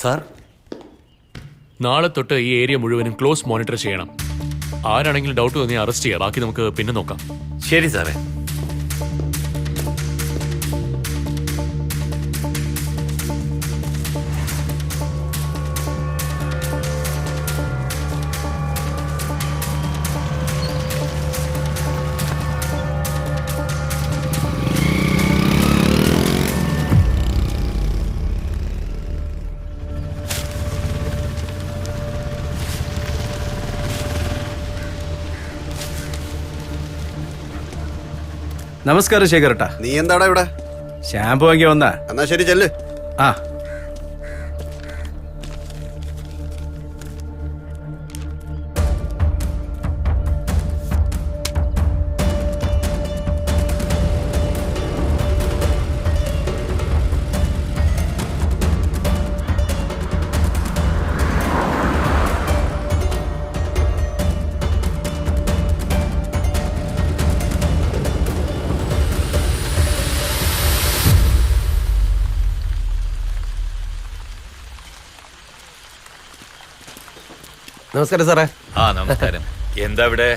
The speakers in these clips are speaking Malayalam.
സാർ, നാളെ തൊട്ട് ഈ ഏരിയ മുഴുവനും ക്ലോസ് മോണിറ്റർ ചെയ്യണം. ആരാണെങ്കിലും ഡൗട്ട് തോന്നി അറസ്റ്റ് ചെയ്യാം. ബാക്കി നമുക്ക് പിന്നെ നോക്കാം. ശരി സാറേ. നമസ്കാരം ശേഖരട്ടാ. നീ എന്താടാ ഇവിടെ? ഷാമ്പു വാങ്ങി വന്നാ? എന്നാ ശരി, ചെല്ല്. ആ നമസ്കാരം സാറേ. ആ നമസ്കാരം. എന്താ ഇവിടെ?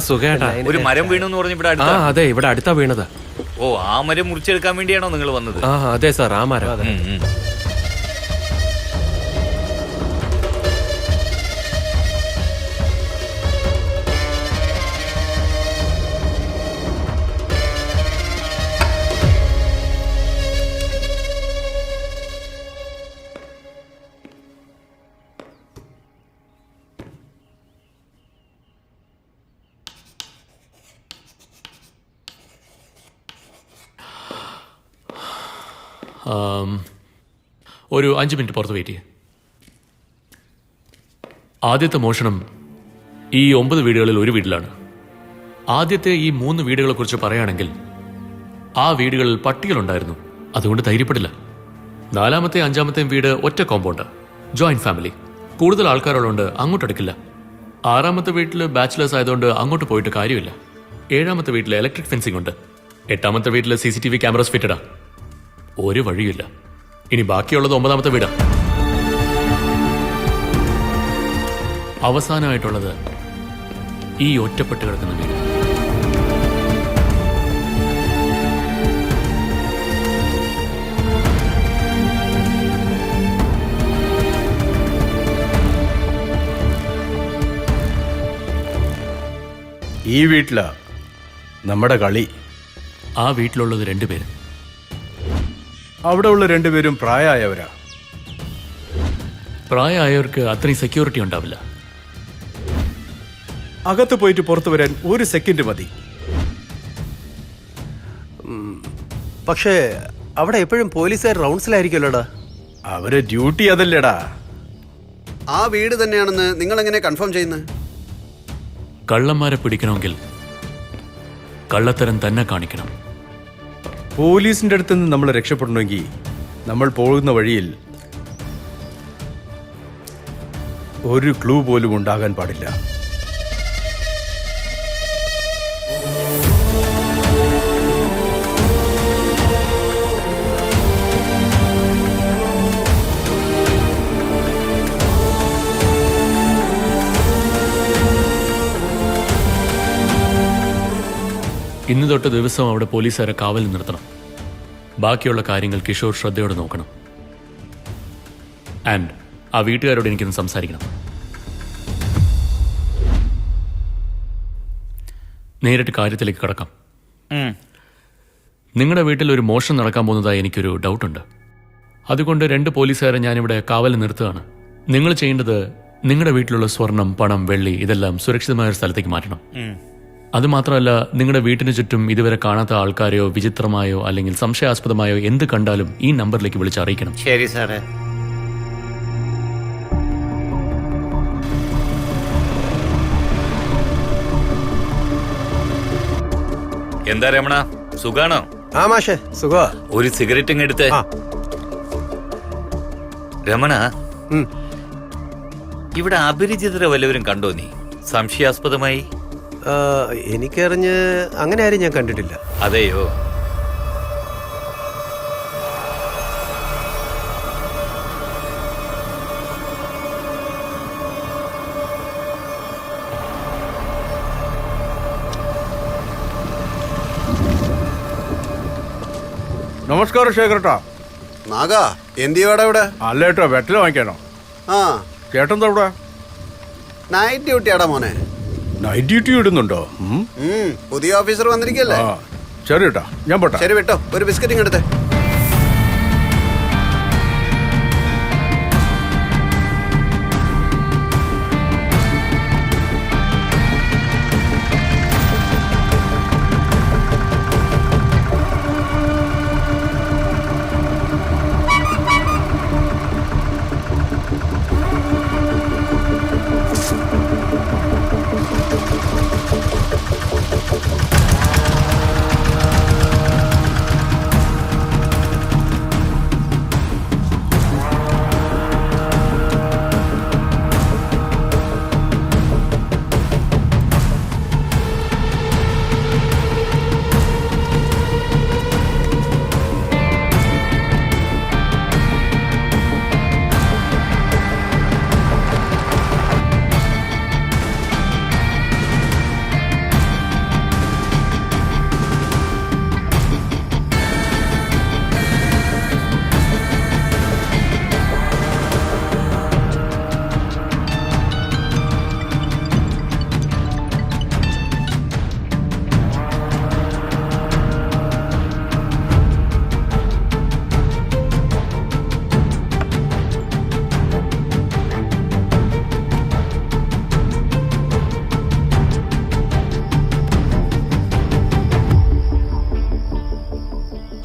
സുഖേട്ടാ. ഒരു മരം വീണു എന്ന് പറഞ്ഞ് ഇവിടെ അടുത്ത? അതെ, ഇവിടെ അടുത്താ വീണത്. ഓ, ആ മരം മുറിച്ചെടുക്കാൻ വേണ്ടിയാണോ നിങ്ങൾ വന്നത്? അതെ സാർ, ആ മരം. ഒരു 5 മിനിറ്റ് പുറത്ത് വെയിറ്റ് ചെയ്യും. ആദ്യത്തെ മോഷണം ഈ 9 വീടുകളിൽ ഒരു വീട്ടിലാണ്. ആദ്യത്തെ ഈ 3 വീടുകളെ കുറിച്ച് പറയുകയാണെങ്കിൽ ആ വീടുകളിൽ പട്ടികളുണ്ടായിരുന്നു. അതുകൊണ്ട് ധൈര്യപ്പെടില്ല. 4ാമത്തെയും 5ാമത്തെയും വീട് ഒറ്റ കോമ്പൗണ്ട്, ജോയിന്റ് ഫാമിലി. കൂടുതൽ ആൾക്കാരുള്ളതുകൊണ്ട് അങ്ങോട്ടെടുക്കില്ല. 6ാമത്തെ വീട്ടിൽ ബാച്ചിലേഴ്സ് ആയതുകൊണ്ട് അങ്ങോട്ട് പോയിട്ട് കാര്യമില്ല. 7ാമത്തെ വീട്ടിൽ ഇലക്ട്രിക് ഫെൻസിംഗ് ഉണ്ട്. 8ാമത്തെ വീട്ടിൽ CCTV ക്യാമറാസ് ഫിറ്റഡാ. ഒരു വഴിയില്ല. ഇനി ബാക്കിയുള്ളത് 9ാമത്തെ വീടാ. അവസാനമായിട്ടുള്ളത് ഈ ഒറ്റപ്പെട്ട് കിടക്കുന്ന വീട്. ഈ വീട്ടിലാ നമ്മുടെ കളി. ആ വീട്ടിലുള്ളത് 2 പേര്. അവിടെ ഉള്ള 2 പേരും പ്രായമായവരാ. പ്രായമായവർക്ക് അത്രയും സെക്യൂരിറ്റി ഉണ്ടാവില്ല. അകത്ത് പോയിട്ട് പുറത്തു വരാൻ 1 സെക്കൻഡ് മതി. പക്ഷേ അവിടെ എപ്പോഴും പോലീസുകാർ റൗണ്ട്സിലായിരിക്കുമല്ലോടാ. അവര് ഡ്യൂട്ടി അതല്ലേടാ. ആ വീട് തന്നെയാണെന്ന് നിങ്ങൾ എങ്ങനെ കൺഫേം ചെയ്യുന്നത്? കള്ളന്മാരെ പിടിക്കണമെങ്കിൽ കള്ളത്തരം തന്നെ കാണിക്കണം. പോലീസിന്റെ അടുത്ത് നിന്ന് നമ്മൾ രക്ഷപ്പെടണമെങ്കിൽ നമ്മൾ പോകുന്ന വഴിയിൽ ഒരു ക്ലൂ പോലും ഉണ്ടാകാൻ പാടില്ല. ഇന്ന് തൊട്ട് ദിവസം അവിടെ പോലീസുകാരെ കാവലിൽ നിർത്തണം. ബാക്കിയുള്ള കാര്യങ്ങൾ കിഷോർ ശ്രദ്ധയോടെ നോക്കണം. ആൻഡ് ആ വീട്ടുകാരോട് എനിക്കൊന്ന് സംസാരിക്കണം. നേരിട്ട് കാര്യത്തിലേക്ക് കടക്കാം. നിങ്ങളുടെ വീട്ടിൽ ഒരു മോഷണം നടക്കാൻ പോകുന്നതായി എനിക്കൊരു ഡൗട്ടുണ്ട്. അതുകൊണ്ട് 2 പോലീസുകാരെ ഞാനിവിടെ കാവലിൽ നിർത്തുകയാണ്. നിങ്ങൾ ചെയ്യേണ്ടത് നിങ്ങളുടെ വീട്ടിലുള്ള സ്വർണം, പണം, വെള്ളി ഇതെല്ലാം സുരക്ഷിതമായ ഒരു സ്ഥലത്തേക്ക് മാറ്റണം. അതുമാത്രമല്ല, നിങ്ങളുടെ വീട്ടിന് ചുറ്റും ഇതുവരെ കാണാത്ത ആൾക്കാരെയോ വിചിത്രമായോ അല്ലെങ്കിൽ സംശയാസ്പദമായോ എന്ത് കണ്ടാലും ഈ നമ്പറിലേക്ക് വിളിച്ചറിയിക്കണം. ശരി സാറേ. എന്താ രമണ, സുഖാണോ? ആ മാഷേ, സുഖമാ. ഒരു സിഗരറ്റ് ഇങ്ങ് എടുത്തേ. രമണ, ഇവിടെ അപരിചിതരെ വല്ലവരും കണ്ടോ നീ? സംശയാസ്പദമായി? എനിക്കറിഞ്ഞ് അങ്ങനെ ആരും ഞാൻ കണ്ടിട്ടില്ല. അതെയോ? നമസ്കാരം ശേഖരട്ടാ. നാഗ എന്തിയോടെ ഇവിടെ? അല്ല ഏട്ടാ, വെറ്റില വാങ്ങിക്കാനോ? ആ ചേട്ടൻ ഇവിടെ നൈറ്റ് ഡ്യൂട്ടിയാടാ മോനെ. നൈറ്റ് ഡ്യൂട്ടി ഇടുന്നുണ്ടോ? പുതിയ ഓഫീസർ വന്നിരിക്കല്ലേ? ആ ശരി ഏട്ടാ, ഞാൻ പോട്ടെ. ശരി വിട്ടോ, ഒരു ബിസ്ക്കറ്റ് എടുത്തേ.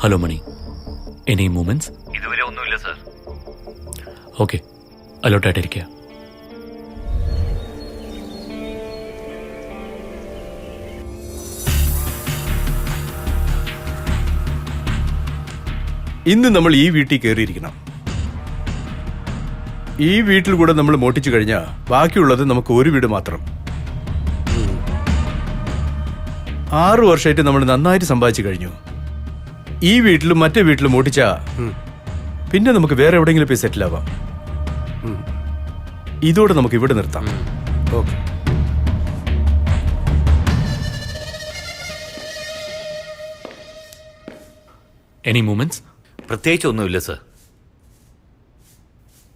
ഹലോ മണി, എനി മൂമെന്റ്സ്? ഇതുവരെ ഒന്നുമില്ല സാർ. ഓക്കെ, അലോട്ടായിട്ടിരിക്കുക. ഇന്ന് നമ്മൾ ഈ വീട്ടിൽ കയറിയിരിക്കണം. ഈ വീട്ടിൽ കൂടെ നമ്മൾ മോട്ടിച്ചു കഴിഞ്ഞാൽ ബാക്കിയുള്ളത് നമുക്ക് ഒരു വീട് മാത്രം. 6 വർഷമായിട്ട് നമ്മൾ നന്നായിട്ട് സമ്പാദിച്ചു കഴിഞ്ഞു. ഈ വീട്ടിലും മറ്റേ വീട്ടിലും മോട്ടിച്ചാ പിന്നെ നമുക്ക് വേറെ എവിടെയെങ്കിലും പോയി സെറ്റിൽ ആവാം. ഇതോടെ നമുക്ക് ഇവിടെ നിർത്താം. ഓക്കെ. Any moments? പ്രത്യേകിച്ച് ഒന്നുമില്ല സാർ.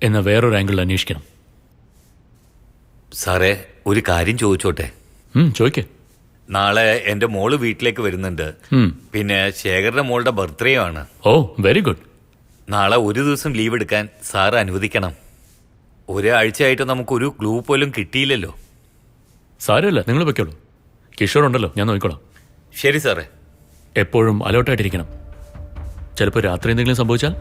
എന്നാൽ വേറൊരു ആംഗിളിൽ അന്വേഷിക്കണം. സാറേ, ഒരു കാര്യം ചോദിച്ചോട്ടെ? ചോദിക്കേ. നാളെ എന്റെ മോള് വീട്ടിലേക്ക് വരുന്നുണ്ട്. പിന്നെ ശേഖരന്റെ മോളുടെ ബർത്ത്ഡേ ആണ്. ഓ, വെരി ഗുഡ്. നാളെ ഒരു ദിവസം ലീവ് എടുക്കാൻ സാർ അനുവദിക്കണം. ഒരാഴ്ചയായിട്ട് നമുക്കൊരു ക്ലൂ പോലും കിട്ടിയില്ലല്ലോ. സാരമില്ല, നിങ്ങൾ വെക്കോളൂ. കിഷോർ ഉണ്ടല്ലോ, ഞാൻ നോക്കിക്കോളാം. ശരി സാറേ. എപ്പോഴും അലോട്ടായിട്ടിരിക്കണം. ചിലപ്പോൾ രാത്രി എന്തെങ്കിലും സംഭവിച്ചാൽ